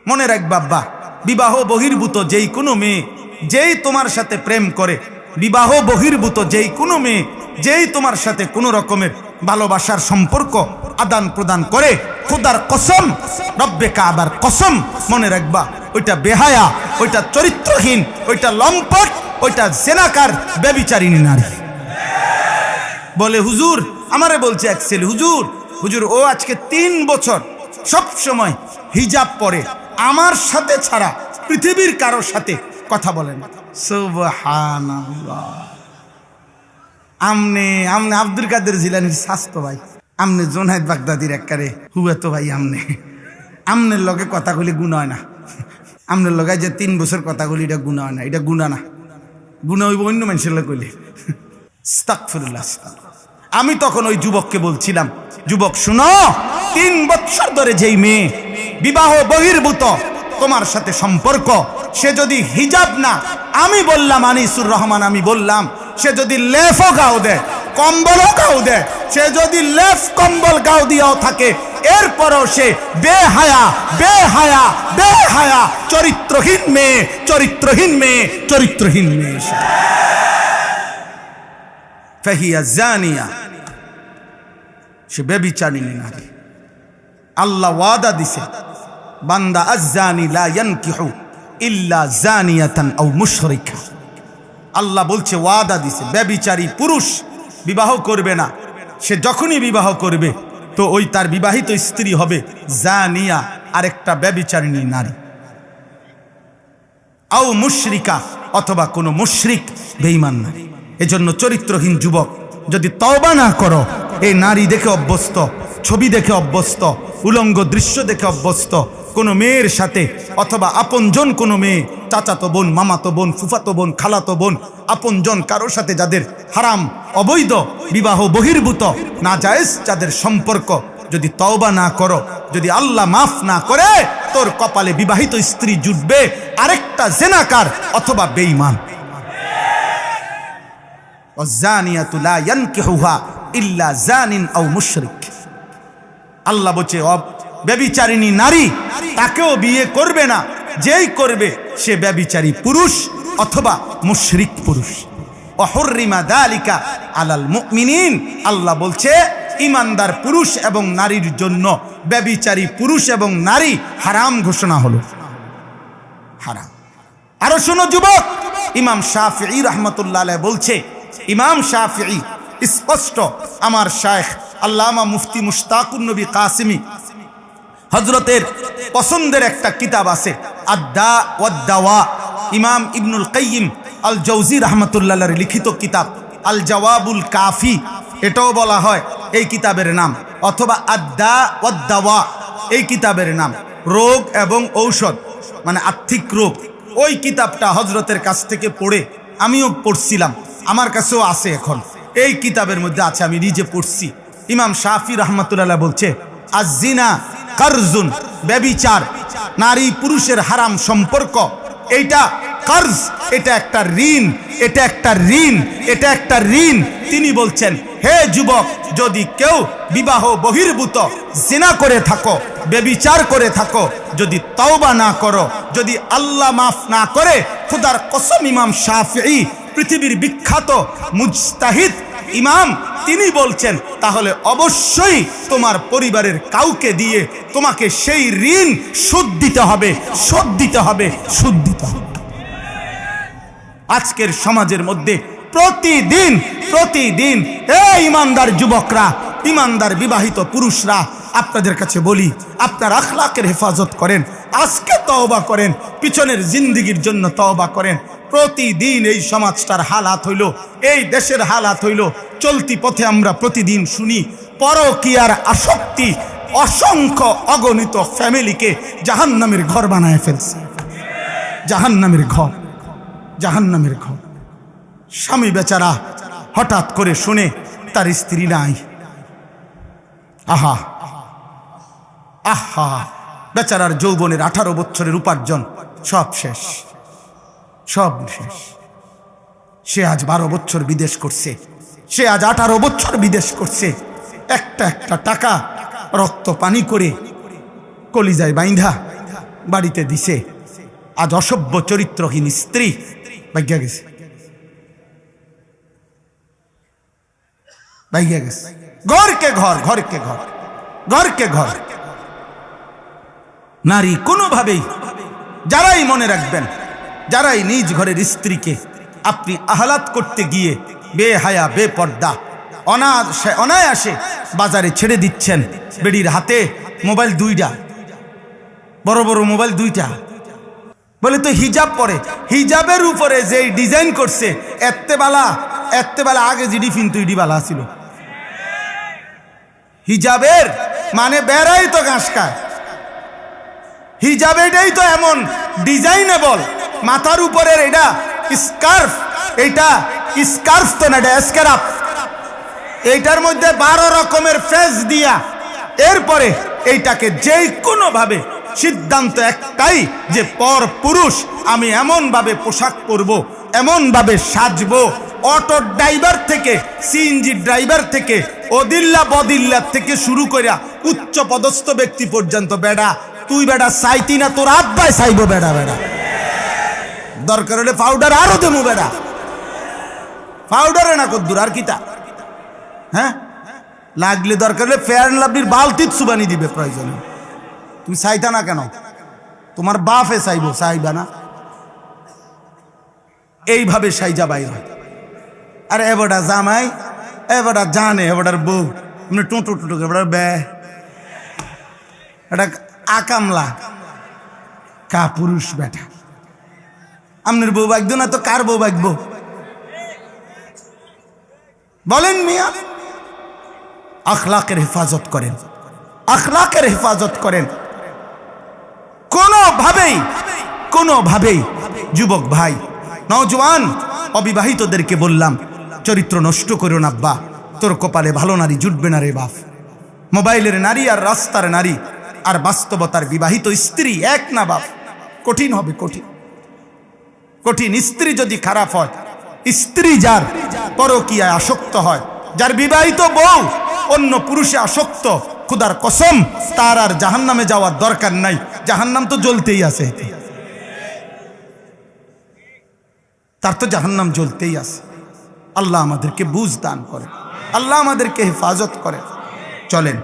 মনে রাখবা আব্বা, বিবাহ বহির্ভূত যেই কোনো মেয়ে যেই তোমার সাথে প্রেম করে, বিবাহ বহির্ভূত যেই কোনো মেয়ে যেই তোমার সাথে কোনো রকমের ভালোবাসার সম্পর্ক আদান প্রদান করে, খোদার কসম, রব্বে কাবার কসম, মনে রাখবা ওইটা বেহায়া, ওইটা চরিত্রহীন, ওইটা লম্পট, ওইটা জেনাকার, ব্যভিচারিণী নারী। বলে হুজুর, আমারে বলছে এক ছেলে, হুজুর ও আজকে 3 বছর সব সময় হিজাব পরে, আমার সাথে ছাড়া পৃথিবীর কারোর সাথে কথা বলেন। সুবহানাল্লাহ। আমনে আব্দুল কাদের জিলানীর স্বাস্থ্য ভাই, আমনে জোনায়েদ বাগদাদির একবারে হুয়া তো ভাই, আমনের লগে কথাগুলি গুণ হয় না। আমনের লগে যে 3 বছর কথাগুলি, এটা গুণা হয় না, এটা গুণা না, গুণা হইব অন্য মানুষের লগে কইলে। আস্তাগফিরুল্লাহ। আমি তখন ওই যুবককে বলছিলাম, যুবক শুনো, 3 বছর ধরে যেই মেয়ে বিবাহ বহির্ভূত তোমার সাথে সম্পর্ক, সে যদি হিজাব না, আমি বললাম আনিসুর রহমান, আমি বললাম সে যদি লেফও গাও দেয়, কম্বলও গাও দেয়, সে যদি লেফ কম্বল গাও দিয়েও থাকে, এরপরও সে বেহায়া বেহায়া বেহায়া চরিত্রহীন মেয়ে, চরিত্রহীন মেয়ে, চরিত্রহীন মেয়ে। ফাহিয়া জানিয়া, সে ব্যভিচারিণী নারী। আল্লাহ ওয়াদা দিছে, বান্দা আয-জানি লা ইয়ানকিহু ইল্লা জানিয়াতান আও মুশরিকা। আল্লাহ বলছে, ওয়াদা দিছে, ব্যভিচারী পুরুষ বিবাহ করবে না। সে যখনই বিবাহ করবে তো ওই তার বিবাহিত স্ত্রী হবে জানিয়া, আরেকটা ব্যভিচারিণী নারী, আও মুশরিকা, অথবা কোনো মুশরিক বেঈমান নারী। এজন্য চরিত্রহীন যুবক যদি তওবা না করো, এই নারী দেখে অভ্যস্ত, ছবি দেখে অভ্যস্ত, উলঙ্গ দৃশ্য দেখে অভ্যস্ত কোনো মেয়ের সাথে, অথবা আপনজন কোনো মেয়ে, চাচাতো বোন, মামাতো বোন, ফুফাতো বোন, খালাতো বোন, আপনজন কারোর সাথে যাদের হারাম, অবৈধ, বিবাহ বহির্ভূত, নাজায়েজ যাদের সম্পর্ক, যদি তওবা না করো, যদি আল্লাহ মাফ না করে, তোর কপালে বিবাহিত স্ত্রী জুটবে আরেকটা জেনাকার অথবা বেঈমান। ওয়াজ-জানিয়াতু লা ইয়ানকিহুহা ইল্লা জানিন আও মুশরিক। আল্লাহ বলছে, ব্যভিচারিণী নারী তাকেও বিয়ে করবে না, যেই করবে সে ব্যভিচারী পুরুষ অথবা মুশরিক পুরুষ। ওয়াহুররিমা যালিকা আলাল মুমিনিন। আল্লাহ বলছে, ঈমানদার পুরুষ এবং নারীর জন্য ব্যভিচারী পুরুষ এবং নারী হারাম ঘোষণা হলো, হারাম। আরো শোনো যুবক, ইমাম শাফিঈ রাহমাতুল্লাহ আলাইহি বলছে, ইমাম শাফিঈ স্পষ্ট, আমার শায়েখ আল্লামা মুফতি মুশতাকুন নবী কাসিমি হযরতের পছন্দের একটা কিতাব আছে, আদ-দা ওয়াদ-দাওয়া, ইমাম ইবনুল কাইয়িম আল জাওজি রাহমাতুল্লাহ আলাইহির লিখিত কিতাব আল জওয়াবুল কাফি, এটাও বলা হয় এই কিতাবের নাম, অথবা আদ-দা ওয়াদ-দাওয়া এই কিতাবের নাম, রোগ এবং ঔষধ, মানে আর্থিক রোগ। ওই কিতাবটা হযরতের কাছ থেকে পড়ে আমিও পড়ছিলাম, আমার কাছেও আছে, এখন এই কিতাবের মধ্যে আছে, আমি নিজে পড়ছি। ইমাম শাফি রাহমাতুল্লাহ বলছে, আজ-জিনা কারজুন, ব্যভিচার, নারী পুরুষের হারাম সম্পর্ক, এইটা কার্জ, এটা একটা ঋণ, এটা একটা ঋণ, এটা একটা ঋণ। তিনি বলছেন, হে যুবক, যদি কেউ বিবাহ বহির্ভূত জিনা করে থাকো, ব্যভিচার করে থাকো, যদি তওবা না করো, যদি আল্লাহ মাফ না করে, খোদার কসম, ইমাম শাফিঈ পৃথিবীর বিখ্যাত মুজতাহিদ ইমাম, তিনি বলছেন, তাহলে অবশ্যই তোমার পরিবারের কাউকে দিয়ে তোমাকে সেই ঋণ শোধ দিতে হবে, শোধ দিতে হবে, শোধ দিতে হবে। আজকের সমাজের মধ্যে প্রতিদিন প্রতিদিন এই ইমানদার যুবকরা, ইমানদার বিবাহিত পুরুষরা, আপনাদের কাছে বলি, আপনার আখলাকের হেফাজত করেন, আজকে তওবা করেন, পিছনের জিন্দেগির জন্য তওবা করেন। প্রতিদিন এই সমাজটার হালাত হইল, এই দেশের হালাত হইল, চলতি পথে আমরা প্রতিদিন শুনি পরকীয়ার আসক্তি অসংখ্য অগণিত ফ্যামিলিকে জাহান্নামের ঘর বানায় ফেলছে, জাহান্নামের ঘর, জাহান্নামের ঘর। স্বামী বেচারা হঠাৎ করে শুনে তার স্ত্রী নাই, আহা আহা, বেচারার যৌবনের 18 বছরের উপার্জন সব শেষ, সব শেষ। সে আজ 12 বছর বিদেশ করছে, সে আজ 18 বছর বিদেশ করছে, একটা একটা টাকা রক্ত পানি করে কলিজায় বাইন্ধা বাড়িতে দিছে, আজ অসভ্য চরিত্রহীন স্ত্রী ভাগ্যা গেছে, ভাগ্যা গেছে। ঘরকে ঘর, ঘরকে ঘর, ঘরকে ঘর। নারী কোনোভাবেই, যারাই মনে রাখবেন, যারাই নিজ ঘরের স্ত্রীকে আপনি আহ্লাদ করতে গিয়ে বেহায়া বেপর্দা অনায়াসে বাজারে ছেড়ে দিচ্ছেন, বেডির হাতে মোবাইল দুইটা, বড় বড় মোবাইল দুইটা, বলে তো হিজাব পরে, হিজাবের উপরে যে ডিজাইন করছে এত্তেবালা আগে জিডি ফিন্তু ইডি বালা ছিল। হিজাবের মানে বেড়াই তো ঘাস খায়, হিজাব এটাই তো এমন ডিজাইনেবল, মাথার উপরের এটা স্কার্ফ, এইটা স্কার্ফ তো না, এটা স্কার্ফ, এইটার মধ্যে 12 রকমের ফেস দিয়া, এরপরে এইটাকে যেই কোনো ভাবে সিদ্ধান্ত একটাই যে পর পুরুষ আমি এমন ভাবে পোশাক পরবো, এমন ভাবে সাজবো, অটো ড্রাইভার থেকে সিএনজি ড্রাইভার থেকে অদিল্লা বদিল্লা থেকে শুরু করে উচ্চ পদস্থ ব্যক্তি পর্যন্ত, বেড়া তুই বেড়া চাইতি না, তোর আব্বাই চাইবো, বেড়া বেড়া দরকার হলে পাউডার আরো দেবো, বেড়া পাউডারে না কদ্দুর আর কিতা, হ্যাঁ লাগলে দরকার হলে ফেয়ার লাভলির বালতিত সুবানি দিবে প্রয়োজনে। তুমি চাইতা না কেন? তোমার বাপে চাইবো, চাইবা না? এইভাবে সাইজা বাইর হয়। আর এবারটা জামাই, এবারটা জানে, এবারটার বউ মানে টোটো টোটো, এবার বে এটা আকামলা কা পুরুষ বেটা। আপনার বউ বাগতো না তো কার বউ বাগবো বলেন মিয়া? আখলাকের হেফাজত করেন, আখলাকের হেফাজত করেন। কোনোভাবেই যুবক ভাই, নওজওয়ান অবিবাহিতদেরকে বললাম, চরিত্র নষ্ট করো না আব্বা, তোর কপালে ভালো নারী জুটবে না রে বাপ। মোবাইলের নারী আর রাস্তার নারী আর বাস্তবতার বিবাহিত স্ত্রী এক না বাপ, কঠিন হবে, কঠিন কঠিন। স্ত্রী যদি খারাপ হয়, স্ত্রী যার পরকীয়ায় আসক্ত হয়, যার বিবাহিত বউ অন্য পুরুষে আসক্ত, খুদার কসম তার আর জাহান্নামে যাওয়ার দরকার নাই, জাহান্নাম তো জ্বলতেই আছে, তার তো জাহান্নাম জ্বলতেই আছে। আল্লাহ আমাদেরকে বুঝ দান করে, আল্লাহ আমাদেরকে হেফাজত করে। চলেন,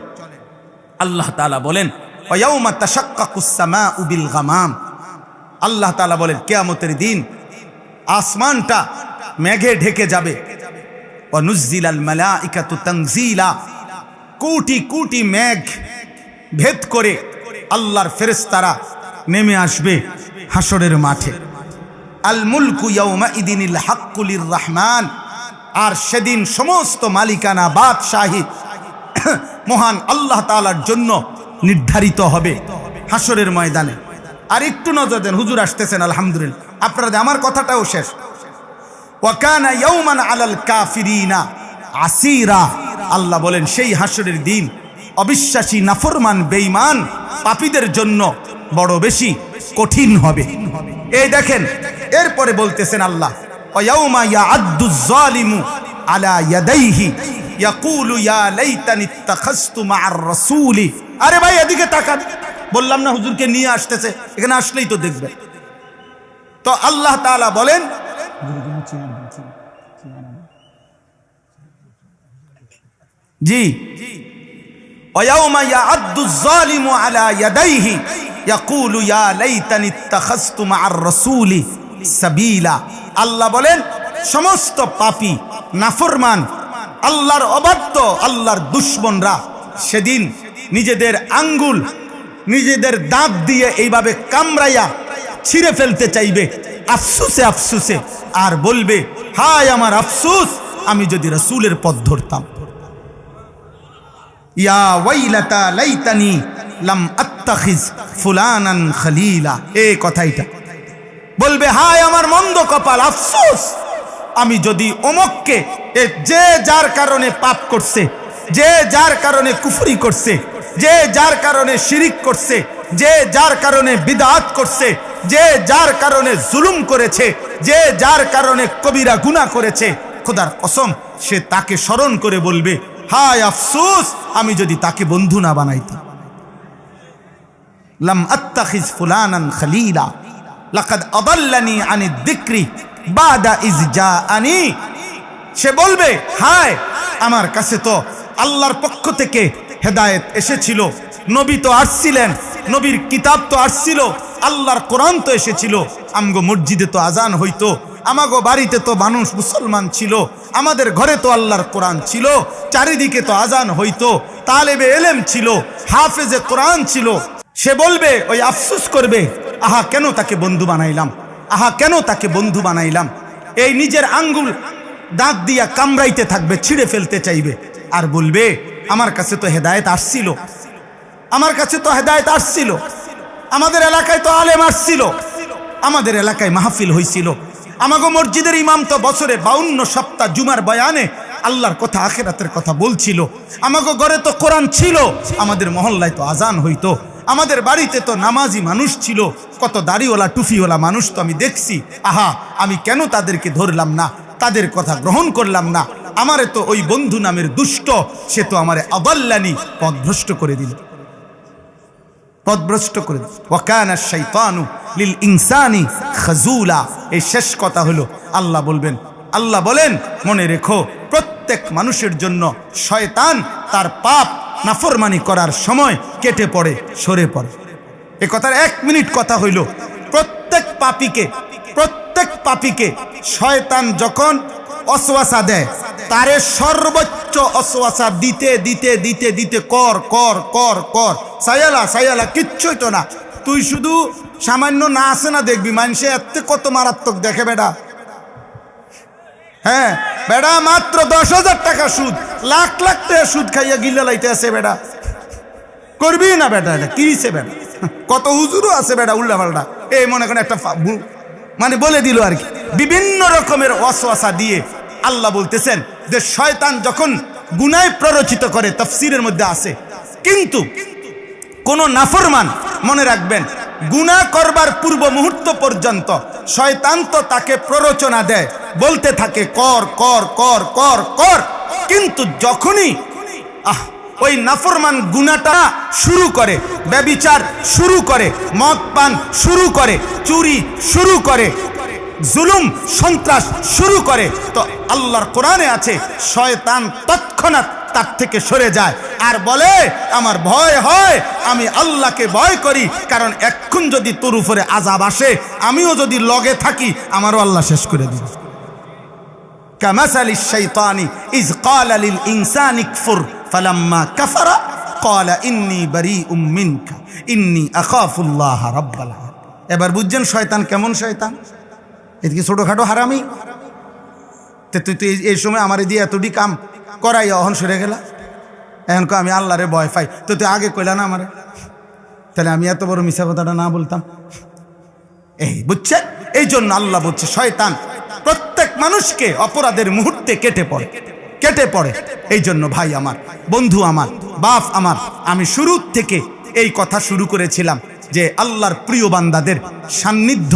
আল্লাহ তাআলা বলেন ওয়ায়াউমা তাশাক্কাকুস সামাউ বিল গামাম, আল্লাহ তাআলা বলেন কিয়ামতের দিন আসমানটা মেঘে ঢেকে যাবে। ওয়া নুজ্জিলাল মালাইকাতু তানজিলা, কোটি কোটি মেঘ ভেদ করে আল্লাহর ফেরেশতারা নেমে আসবে হাসরের মাঠে। আল মুলকু ইয়াউমা ইদিনিল হাক্কু লির রহমান, আর সেদিন সমস্ত মালিকানা বাদশাহী মহান আল্লাহ তাআলার জন্য নির্ধারিত হবে হাসরের ময়দানে। আর একটু নজর দেন, হুজুর আসতেছেন আলহামদুলিল্লাহ, আপনারা আমার কথাটাও শেষ। ওয়া কানা ইয়াউমান আলাল কাফিরিনা আসিরা, আল্লাহ বলেন সেই হাসরের দিন অবিশ্বাসী, নাফরমান, বেঈমান পাপীদের জন্য বড় বেশি কঠিন হবে। এই দেখেন, এরপরে বলতেছেন আল্লাহ ওয়ায়াউমা ইয়াআদ্দুজ জালিমু আলা ইয়াদাইহি ইয়াকুলু ইয়া লাইতানি ইত্তাখাযতু মা'আর রাসূলি। আরে ভাই এদিকে তাকান, বললাম না হুজুরকে নিয়ে আসতেছে, এখানে আসলেই তো দেখবে। তো আল্লাহ তাআলা বলেন, জি ওয়ায়াউমা ইয়াআদ্দুজ জালিমু আলা ইয়াদাইহি ইয়াকুলু ইয়া লাইতানি ইত্তাখাযতু মা'আর রাসূলি সাবিলা। আল্লাহ বলেন সমস্ত পাপী, নাফরমান, আল্লাহর অবাধ্য, আল্লাহর দুশমনরা সেদিন নিজেদের আঙ্গুল, নিজেদের দাঁত দিয়ে এইভাবে কামড়াইয়া ছিঁড়ে ফেলতে চাইবে আফসুসে আফসুসে, আর বলবে হায় আমার আফসুস, আমি যদি রাসূলের পথ ধরতাম। ইয়া ওয়াইলাতা লাইতানি লাম আত্তাখিজ ফুলানান খলিলা, এই কথাইটা বলবে হায় আমার মন্দ কপাল, আফসোস, আমি যদি অমুককে, যে যার কারণে পাপ করছে, যে যার কারণে কুফরি করছে, যে যার কারণে শিরিক করছে, যে যার কারণে বিদআত করছে, যে যার কারণে জুলুম করেছে, যে যার কারণে কবিরা গুনাহ করেছে, খোদার কসম সে তাকে স্মরণ করে বলবে হায় আফসোস, আমি যদি তাকে বন্ধু না বানাইতাম। লাম আত্তাখিজ ফুলানান খলিলা লাকাদ আদাল্লানি আনিদ যিকরি বাদা ইজ জাআনি। সে বলবে, হায় আমার কাছে তো আল্লাহর পক্ষ থেকে হেদায়েত এসেছিল, নবী তো আসছিলেন, নবীর কিতাব তো আসছিল, আল্লাহর কোরআন তো এসেছিল, আমগো মসজিদে তো আজান হইতো, আমাগো বাড়িতে তো মানুষ মুসলমান ছিল, আমাদের ঘরে তো আল্লাহর কোরআন ছিল, চারিদিকে তো আজান হইতো, তালেবে এলেম ছিল, হাফেজে কোরআন ছিল। সে বলবে, ওই আফসোস করবে, আহা কেন তাকে বন্ধু বানাইলাম, আহা কেন তাকে বন্ধু বানাইলাম। এই নিজের আঙ্গুল দাঁত দিয়া কামড়াইতে থাকবে, ছিঁড়ে ফেলতে চাইবে, আর বলবে আমার কাছে তো হেদায়েত আসছিল, আমার কাছে তো হেদায়েত আসছিল, আমাদের এলাকায় তো আলেম আসছিল, আমাদের এলাকায় মাহফিল হইছিল, আমাগো মসজিদের ইমাম তো বছরে 52 সপ্তাহ জুমার বয়ানে আল্লাহর কথা আখিরাতের কথা বলছিল, আমাগো ঘরে তো কোরআন ছিল, আমাদের মহল্লায় তো আজান হইতো, আমাদের বাড়িতে তো নামাজি মানুষ ছিল, কত দাড়িওয়ালা টুফিওয়ালা মানুষ তো আমি দেখছি, আহা আমি কেন তাদেরকে ধরলাম না, তাদের কথা গ্রহণ করলাম না। আমারে তো ওই বন্ধু নামের দুষ্ট, সে তো আমারে আদাল্লানি, পথভ্রষ্ট করে দিল, পথভ্রষ্ট করে দিল। ওয়াকানা শাইতানু লিল ইনসানি খাজুলা। এই শেষ কথা হলো আল্লাহ বলবেন, আল্লাহ বলেন মনে রেখো প্রত্যেক মানুষের জন্য শয়তান তার পাপ নাফরমানি করার সময় কেটে পড়ে, সরে পড়ে। এ কথার 1 মিনিট কথা হইল, প্রত্যেক পাপীকে শয়তান যখন অসওয়াসা দেয়, তারে সর্বোচ্চ অসওয়াসা দিতে দিতে দিতে দিতে কর কর কর কর, সায়ালা কিচ্ছুই তো না, তুই শুধু সামান্য না আসে না দেখবি, মানুষে এত কত মারাত্মক দেখে বেটা। হ্যাঁ বেটা, মাত্র 10,000 টাকা সুদ, লাখ লাখ টাকা সুদ খাইয়া গিল্লা লাইতে আছে বেটা, করবি না বেটা, এটা কিছে বেটা, কত হুজুরও আছে বেটা উল্টা পাল্টা, এই মনে করেন একটা মানে বলে দিল আর কি, বিভিন্ন রকমের ওয়াসওয়াসা দিয়ে। আল্লাহ বলতেছেন যে শয়তান যখন গুনায় প্ররোচিত করে, তাফসীরের মধ্যে আছে, কিন্তু কোন নাফরমান মনে রাখবেন গুনাহ করবার পূর্ব মুহূর্ত পর্যন্ত শয়তান তো তাকে প্ররোচনা দেয়, বলতে থাকে কর কর কর কর কর, কিন্তু যখনই ওই নাফরমান গুনাহটা শুরু করে, ব্যভিচার শুরু করে, মদ পান শুরু করে, চুরি শুরু করে, জুলুম সন্ত্রাস শুরু করে, তো আল্লাহর কোরআনে আছে শয়তান তৎক্ষণাৎ তার থেকে সরে যায় আর বলে আমার ভয় হয়, আমি আল্লাহকে ভয় করি, কারণ এখন যদি তোর উপরে আযাব আসে, আমিও যদি লগে থাকি, আমারও আল্লাহ শেষ করে দিবে। কামাসালিশ শাইতানি ইজ ক্বালা লিল ইনসানি কফুর ফালাম্মা কাফারা ক্বালা ইন্নী বারীউম মিনকা ইন্নী আখাফুল্লাহ রাব্বাল আলামিন। এবার বুঝছেন শয়তান কেমন শয়তান? এদিকে ছোটখাটো হারামি, তুই তো এই সময় আমার দিয়ে এতটি কাম করাই অহন সরে গেলা, এখন আমি আল্লাহরে ভয় পাই, তো তুই আগে কইলা না আমারে, তাহলে আমি এত বড় মিছা কথাটা না বলতাম। এই বুঝছেন, এই জন্য আল্লাহ বলছে শয়তান প্রত্যেক মানুষকে অপরাধের মুহূর্তে কেটে পড়ে। এই জন্য ভাই আমার, বন্ধু আমার, বাপ আমার, আমি শুরু থেকে এই কথা শুরু করেছিলাম যে আল্লাহর প্রিয় বান্দাদের সান্নিধ্য,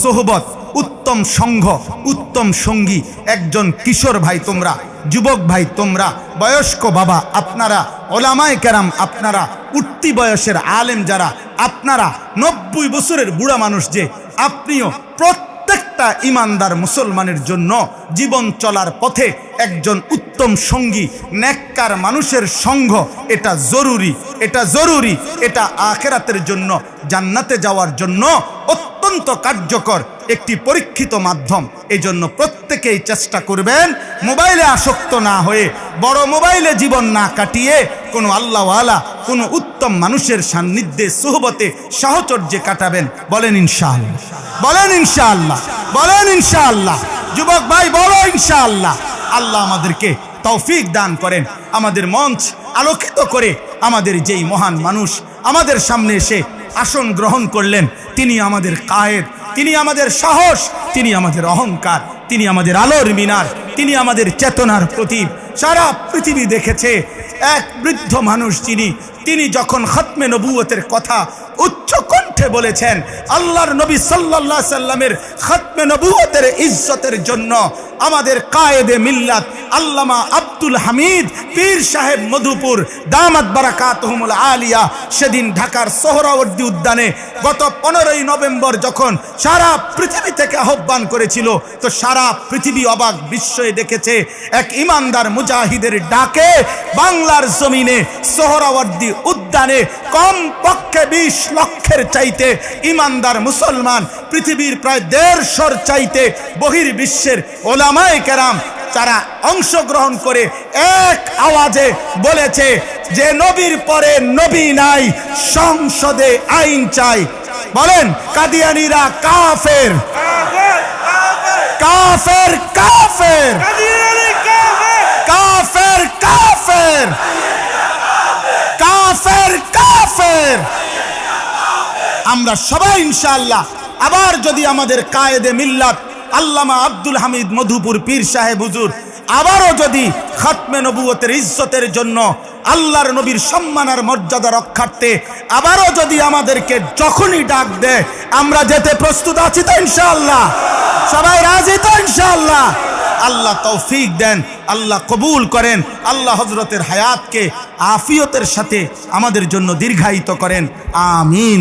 সোহবত, উত্তম সংঘ, উত্তম সঙ্গী, একজন কিশোর ভাই তোমরা, যুবক ভাই তোমরা, বয়স্ক বাবা আপনারা, ওলামায়ে কেরাম আপনারা, উঠতি বয়সের আলেম যারা আপনারা, 90 বছরের বুড়া মানুষ যে আপনিও, প্রত্যেকটা ইমানদার মুসলমানের জন্য জীবন চলার পথে একজন উত্তম সঙ্গী, নেককার মানুষের সঙ্গ এটা জরুরি, এটা আখিরাতের জন্য, জান্নাতে যাওয়ার জন্য অত্যন্ত কার্যকর একটি পরীক্ষিত মাধ্যম। এই জন্য প্রত্যেকেই চেষ্টা করবেন মোবাইলে আসক্ত না হয়ে, বড় মোবাইলে জীবন না কাটিয়ে কোনো আল্লাহওয়ালা, কোনো উত্তম মানুষের সান্নিধ্যে, সুহবতে, সাহচর্যে কাটাবেন। বলেন ইনশাআল্লাহ, বলেন ইনশাআল্লাহ, বলেন ইনশাআল্লাহ। যুবক ভাই বলো ইনশাআল্লাহ। আল্লাহ আমাদেরকে তৌফিক দান করেন, আমাদের মঞ্চ আলোকিত করে আমাদের যেই মহান মানুষ আমাদের সামনে এসে আসন গ্রহণ করলেন, তিনি আমাদের কায়েদ, তিনি আমাদের সাহস, তিনি আমাদের অহংকার, তিনি আমাদের আলোর মিনার, তিনি আমাদের চেতনার প্রতীক। সারা পৃথিবী দেখেছে এক বৃদ্ধ মানুষ তিনি যখন খতমে নবুয়তের কথা উচ্চ কণ্ঠে বলেছেন, আল্লাহর নবী সাল্লাল্লাহু আলাইহি সাল্লামের খতমে নবুয়তের ইজ্জতের জন্য আমাদের কায়েদে মিল্লাত আল্লামা আব্দুল হামিদ পীর সাহেব মধুপুর দামাত বারাকাতুহুমুল আলিয়া সেদিন ঢাকার সোহরাওয়ার্দী উদ্যানে গত 15ই নভেম্বর যখন সারা পৃথিবী থেকে আহ্বান করেছিল, তো সারা পৃথিবী অবাক বিস্ময়ে দেখেছে এক ইমানদার মুজাহিদের ডাকে বাংলার জমিনে সোহরাওয়ার্দী উদ্যানে কমপক্ষে 20 লক্ষের চাইতে ইমানদার মুসলমান, পৃথিবীর প্রায় 150 চাইতে বহির্বিশ্বের ওলামায়ে কেরাম যারা অংশগ্রহণ করে এক আওয়াজে বলেছে যে নবীর পরে নবী নাই, সংসদে আইন চাই। বলেন কাদিয়ানীরা কাফের, কাফের, কাফের, কাফের, কাফের, কাফের, কাফের। আমরা সবাই ইনশাআল্লাহ আবার যদি আমাদের কায়েদে মিল্লাত আল্লামা আব্দুল হামিদ মধুপুর পীর সাহেব হুজুর আবারও যদি খাতমে নবুয়তের ইজ্জতের জন্য আল্লাহর নবীর সম্মান আর মর্যাদা রক্ষার্থে আবারও যদি আমাদেরকে যখনই ডাক দেয় আমরা যেতে প্রস্তুত আছি তো ইনশাআল্লাহ? সবাই রাজি তো ইনশাআল্লাহ? আল্লাহ তৌফিক দেন, আল্লাহ কবুল করেন, আল্লাহ হযরতের হায়াতকে আফিয়তের সাথে আমাদের জন্য দীর্ঘায়িত করেন, আমিন।